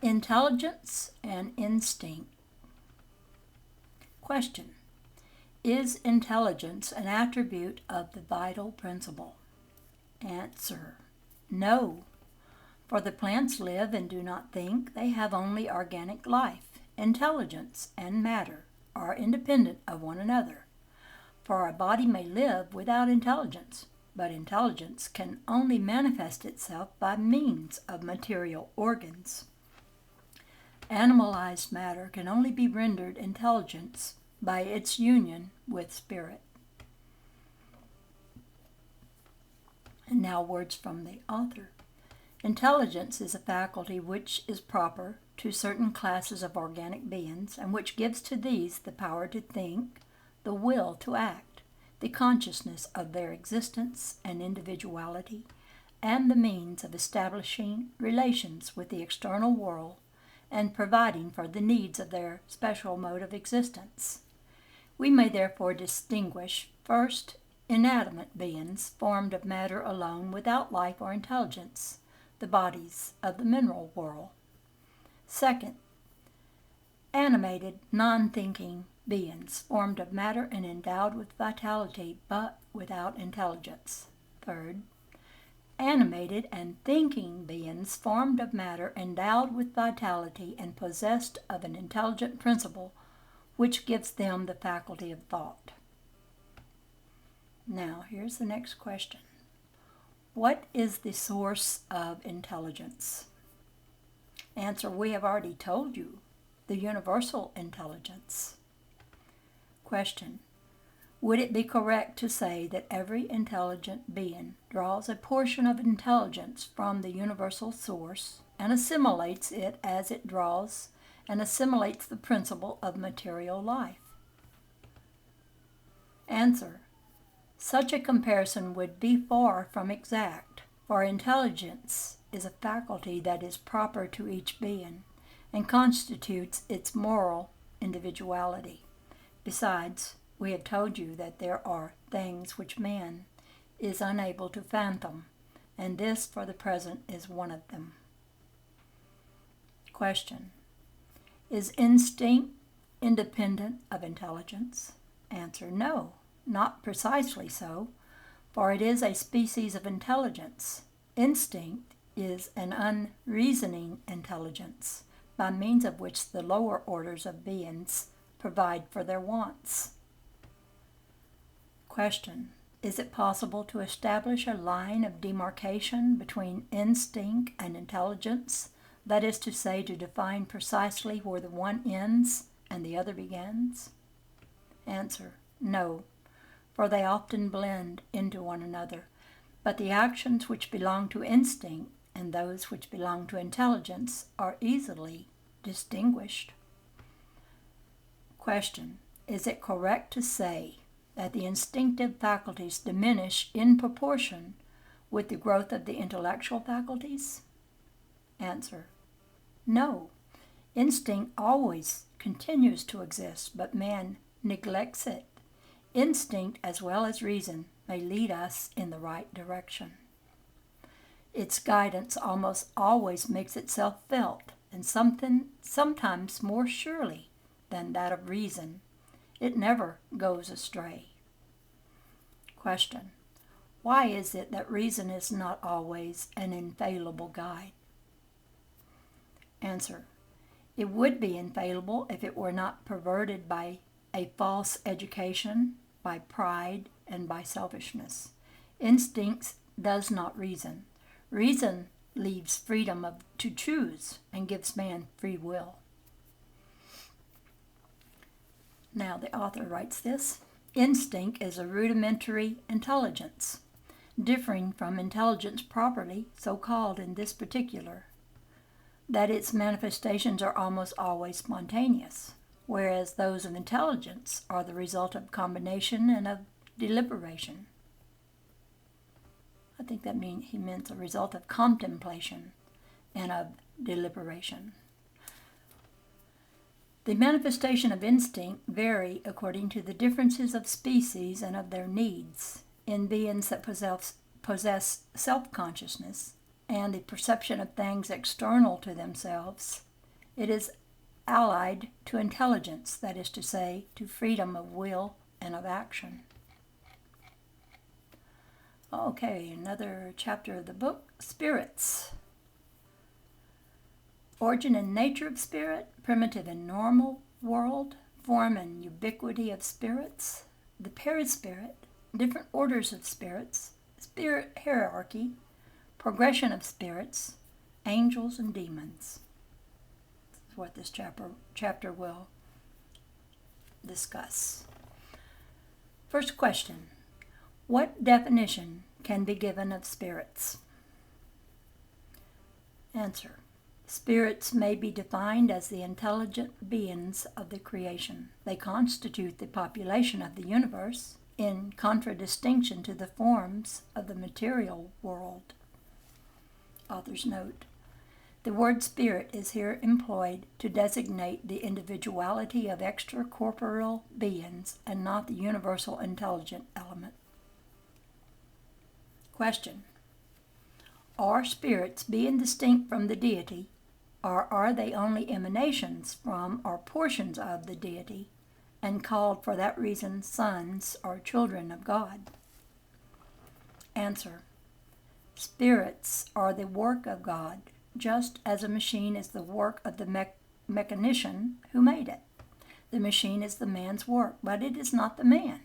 Intelligence and instinct. Question: is intelligence an attribute of the vital principle? Answer: no. For the plants live and do not think. They have only organic life. Intelligence and matter are independent of one another. For a body may live without intelligence, but intelligence can only manifest itself by means of material organs. Animalized matter can only be rendered intelligence by its union with spirit. And now words from the author. Intelligence is a faculty which is proper to certain classes of organic beings, and which gives to these the power to think, the will to act, the consciousness of their existence and individuality, and the means of establishing relations with the external world and providing for the needs of their special mode of existence. We may therefore distinguish, first, inanimate beings formed of matter alone without life or intelligence, the bodies of the mineral world. Second, animated, non-thinking beings formed of matter and endowed with vitality but without intelligence. Third, animated and thinking beings formed of matter endowed with vitality and possessed of an intelligent principle which gives them the faculty of thought. Now, here's the next question. What is the source of intelligence? Answer: we have already told you, the universal intelligence. Question: would it be correct to say that every intelligent being draws a portion of intelligence from the universal source and assimilates it as it draws and assimilates the principle of material life? Answer: such a comparison would be far from exact, for intelligence is a faculty that is proper to each being and constitutes its moral individuality. Besides, we have told you that there are things which man is unable to fathom, and this for the present is one of them. Question: is instinct independent of intelligence? Answer: no, not precisely so, for it is a species of intelligence. Instinct is an unreasoning intelligence, by means of which the lower orders of beings provide for their wants. Question: is it possible to establish a line of demarcation between instinct and intelligence, that is to say, to define precisely where the one ends and the other begins? Answer: no, for they often blend into one another, but the actions which belong to instinct and those which belong to intelligence are easily distinguished. Question: is it correct to say that the instinctive faculties diminish in proportion with the growth of the intellectual faculties? Answer: no. Instinct always continues to exist, but man neglects it. Instinct, as well as reason, may lead us in the right direction. Its guidance almost always makes itself felt, and sometimes more surely than that of reason. It never goes astray. Question: why is it that reason is not always an infallible guide? Answer: it would be infallible if it were not perverted by a false education, by pride, and by selfishness. Instinct does not reason. Reason leaves freedom to choose and gives man free will. Now the author writes this: instinct is a rudimentary intelligence, differing from intelligence properly so called in this particular, that its manifestations are almost always spontaneous, whereas those of intelligence are the result of combination and of deliberation. I think that he meant a result of contemplation and of deliberation. The manifestation of instinct vary according to the differences of species and of their needs. In beings that possess self-consciousness and the perception of things external to themselves, It is allied to intelligence, that is to say, to freedom of will and of action. Okay, another chapter of the book, Spirits. Origin and nature of spirit, primitive and normal world, form and ubiquity of spirits, the perispirit, different orders of spirits, spirit hierarchy, progression of spirits, angels and demons. That's what this chapter will discuss. First question, what definition can be given of spirits? Answer. Spirits may be defined as the intelligent beings of the creation. They constitute the population of the universe, in contradistinction to the forms of the material world. Author's note. The word spirit is here employed to designate the individuality of extracorporeal beings and not the universal intelligent element. Question. Are spirits, being distinct from the deity, or are they only emanations from or portions of the deity, and called for that reason sons or children of God? Answer. Spirits are the work of God, just as a machine is the work of the mechanician who made it. The machine is the man's work, but it is not the man.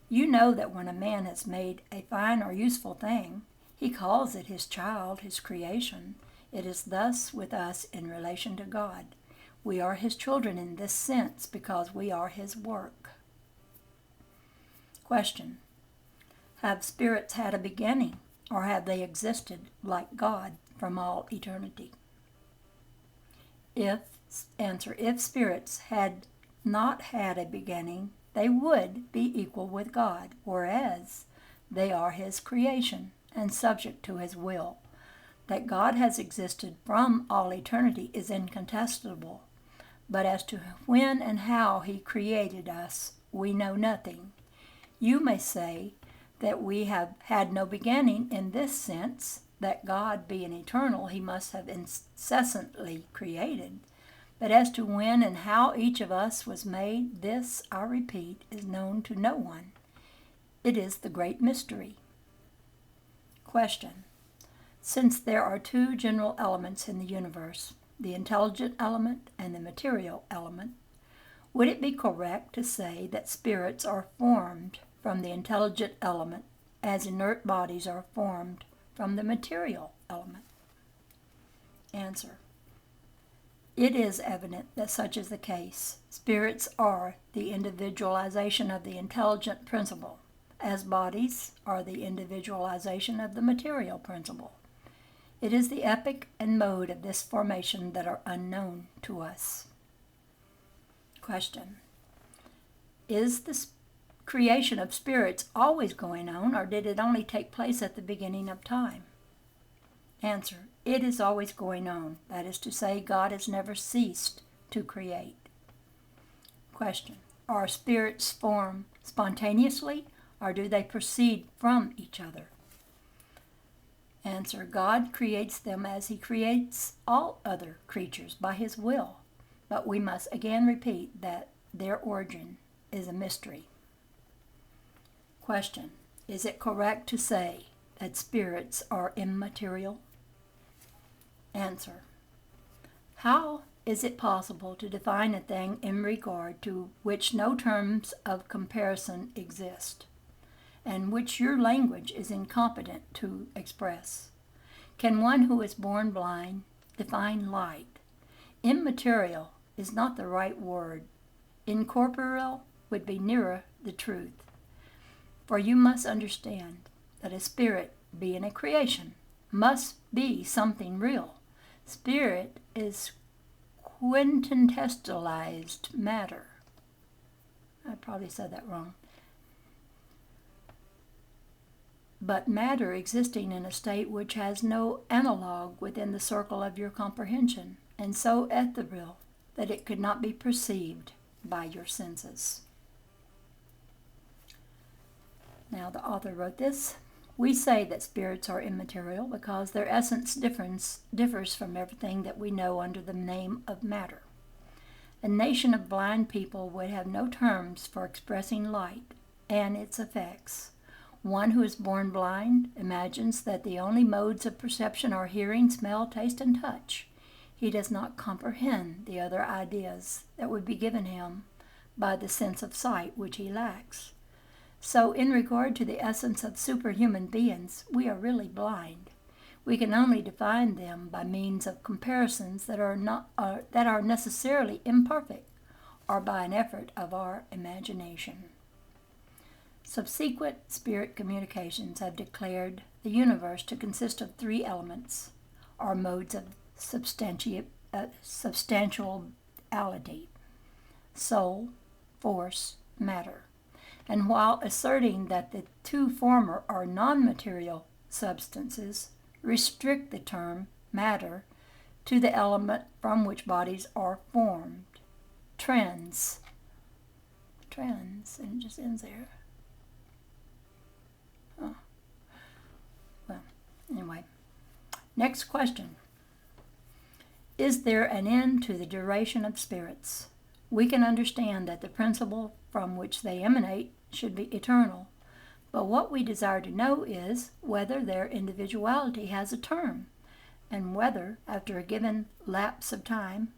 You know that when a man has made a fine or useful thing, he calls it his child, his creation. It is thus with us in relation to God. We are his children in this sense because we are his work. Question. Have spirits had a beginning, or have they existed like God from all eternity? If spirits had not had a beginning, they would be equal with God, whereas they are his creation and subject to his will. That God has existed from all eternity is incontestable, but as to when and how he created us, we know nothing. You may say that we have had no beginning in this sense, that God being eternal, he must have incessantly created. But as to when and how each of us was made, this, I repeat, is known to no one. It is the great mystery. Question. Since there are two general elements in the universe, the intelligent element and the material element, would it be correct to say that spirits are formed from the intelligent element as inert bodies are formed from the material element? Answer. It is evident that such is the case. Spirits are the individualization of the intelligent principle, as bodies are the individualization of the material principle. It is the epoch and mode of this formation that are unknown to us. Question. Is the creation of spirits always going on, or did it only take place at the beginning of time? Answer. It is always going on. That is to say, God has never ceased to create. Question. Are spirits formed spontaneously, or do they proceed from each other? Answer. God creates them as he creates all other creatures by his will, but we must again repeat that their origin is a mystery. Question. Is it correct to say that spirits are immaterial? Answer. How is it possible to define a thing in regard to which no terms of comparison exist, and which your language is incompetent to express? Can one who is born blind define light? Immaterial is not the right word. Incorporeal would be nearer the truth. For you must understand that a spirit, being a creation, must be something real. Spirit is quintessentialized matter. I probably said that wrong. But matter existing in a state which has no analog within the circle of your comprehension, and so ethereal that it could not be perceived by your senses. Now the author wrote this. We say that spirits are immaterial because their essence differs from everything that we know under the name of matter. A nation of blind people would have no terms for expressing light and its effects. One who is born blind imagines that the only modes of perception are hearing, smell, taste, and touch. He does not comprehend the other ideas that would be given him by the sense of sight which he lacks. So, in regard to the essence of superhuman beings, we are really blind. We can only define them by means of comparisons that are necessarily imperfect, or by an effort of our imagination. Subsequent spirit communications have declared the universe to consist of three elements, or modes of substantiality: soul, force, matter. And while asserting that the two former are non-material substances, restrict the term matter to the element from which bodies are formed. Trends, and it just ends there. Oh. Well, anyway. Next question. Is there an end to the duration of spirits? We can understand that the principle from which they emanate should be eternal, but what we desire to know is whether their individuality has a term, and whether, after a given lapse of time,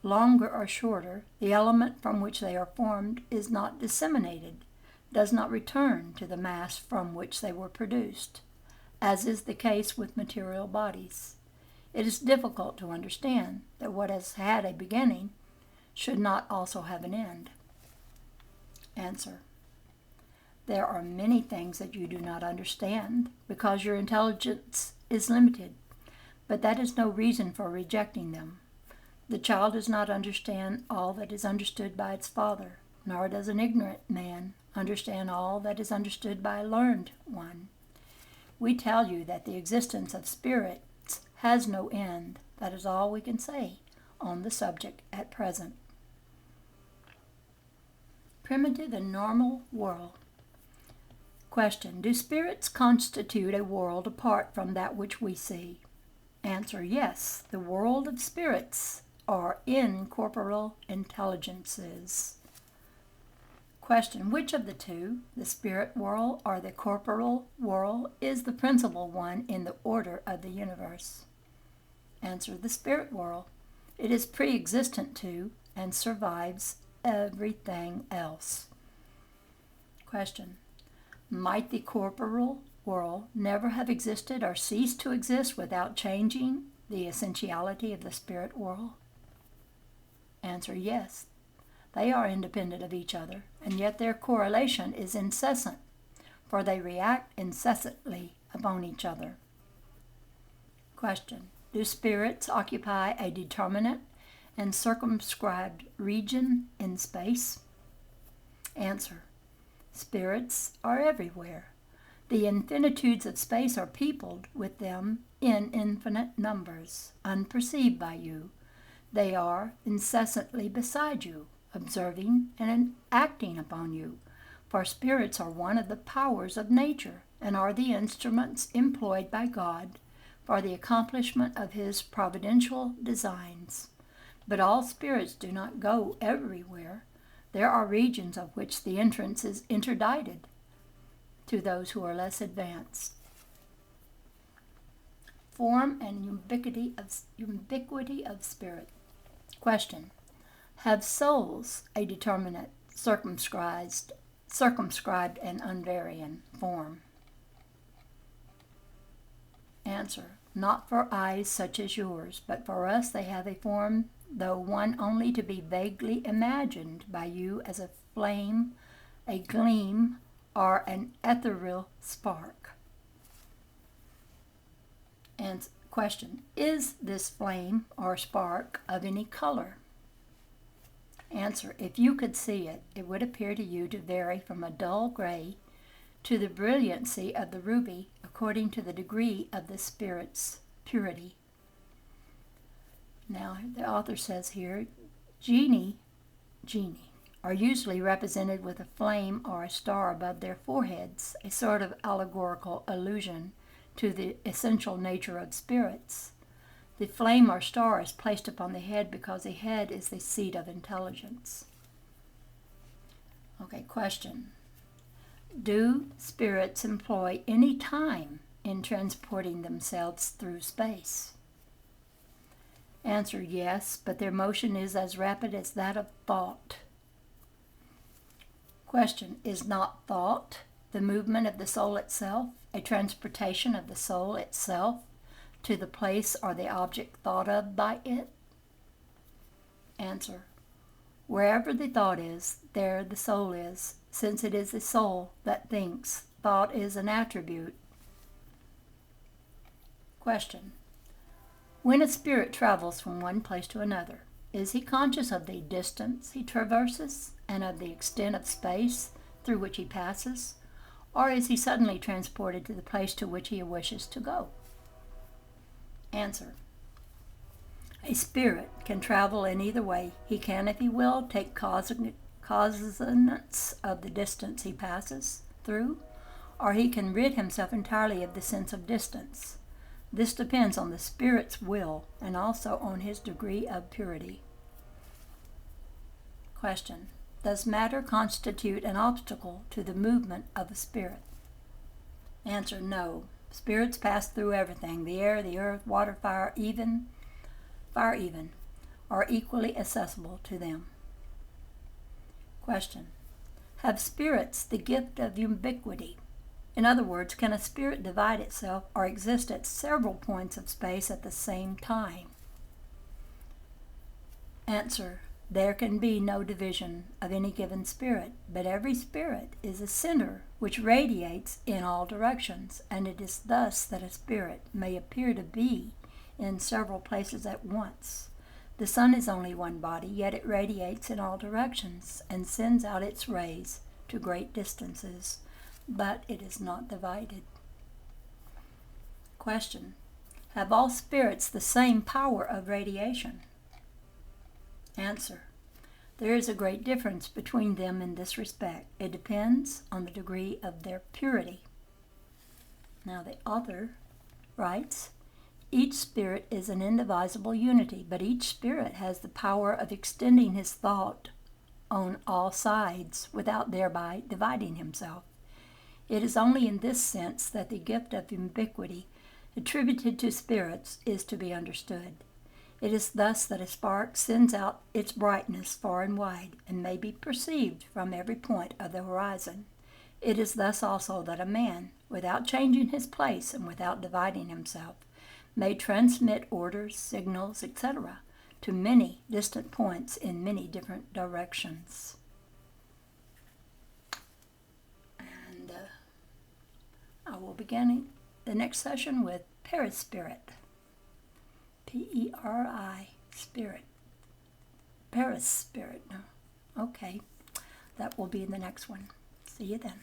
longer or shorter, the element from which they are formed is not disseminated, does not return to the mass from which they were produced, as is the case with material bodies. It is difficult to understand that what has had a beginning should not also have an end. Answer. There are many things that you do not understand because your intelligence is limited, but that is no reason for rejecting them. The child does not understand all that is understood by its father, nor does an ignorant man understand all that is understood by a learned one. We tell you that the existence of spirits has no end. That is all we can say on the subject at present. Primitive and normal world. Question. Do spirits constitute a world apart from that which we see? Answer. Yes. The world of spirits are incorporeal intelligences. Question. Which of the two, the spirit world or the corporeal world, is the principal one in the order of the universe? Answer. The spirit world. It is pre-existent to and survives everything else. Question. Might the corporeal world never have existed or cease to exist without changing the essentiality of the spirit world? Answer. Yes. They are independent of each other, and yet their correlation is incessant, for they react incessantly upon each other. Question. Do spirits occupy a determinate and circumscribed region in space? Answer. Spirits are everywhere. The infinitudes of space are peopled with them in infinite numbers, unperceived by you. They are incessantly beside you, observing and acting upon you, for spirits are one of the powers of nature and are the instruments employed by God for the accomplishment of His providential designs. But all spirits do not go everywhere. There are regions of which the entrance is interdicted to those who are less advanced. Form and ubiquity of spirit. Question. Have souls a determinate, circumscribed and unvarying form? Answer. Not for eyes such as yours, but for us they have a form, though one only to be vaguely imagined by you as a flame, a gleam, or an ethereal spark. And question. Is this flame or spark of any color? Answer. If you could see it, it would appear to you to vary from a dull gray to the brilliancy of the ruby according to the degree of the spirit's purity. Now, the author says here, Genie, are usually represented with a flame or a star above their foreheads, a sort of allegorical allusion to the essential nature of spirits. The flame or star is placed upon the head because the head is the seat of intelligence. Okay, question. Do spirits employ any time in transporting themselves through space? Answer, yes, but their motion is as rapid as that of thought. Question, is not thought the movement of the soul itself, a transportation of the soul itself to the place or the object thought of by it? Answer, wherever the thought is, there the soul is, since it is the soul that thinks. Thought is an attribute. Question, when a spirit travels from one place to another, is he conscious of the distance he traverses and of the extent of space through which he passes, or is he suddenly transported to the place to which he wishes to go? Answer, a spirit can travel in either way. He can, if he will, take cognizance of the distance he passes through, or he can rid himself entirely of the sense of distance. This depends on the spirit's will and also on his degree of purity. Question, does matter constitute an obstacle to the movement of a spirit? Answer, no. Spirits pass through everything. The air, the earth, water, fire even, are equally accessible to them. Question, have spirits the gift of ubiquity? In other words, can a spirit divide itself or exist at several points of space at the same time? Answer, there can be no division of any given spirit, but every spirit is a center which radiates in all directions, and it is thus that a spirit may appear to be in several places at once. The sun is only one body, yet it radiates in all directions and sends out its rays to great distances, but it is not divided. Question, have all spirits the same power of radiation? Answer, there is a great difference between them in this respect. It depends on the degree of their purity. Now the author writes, each spirit is an indivisible unity, but each spirit has the power of extending his thought on all sides without thereby dividing himself. It is only in this sense that the gift of ubiquity attributed to spirits is to be understood. It is thus that a spark sends out its brightness far and wide, and may be perceived from every point of the horizon. It is thus also that a man, without changing his place and without dividing himself, may transmit orders, signals, etc., to many distant points in many different directions. And I will begin the next session with perispirit. P-E-R-I, spirit. Perispirit. Okay, that will be in the next one. See you then.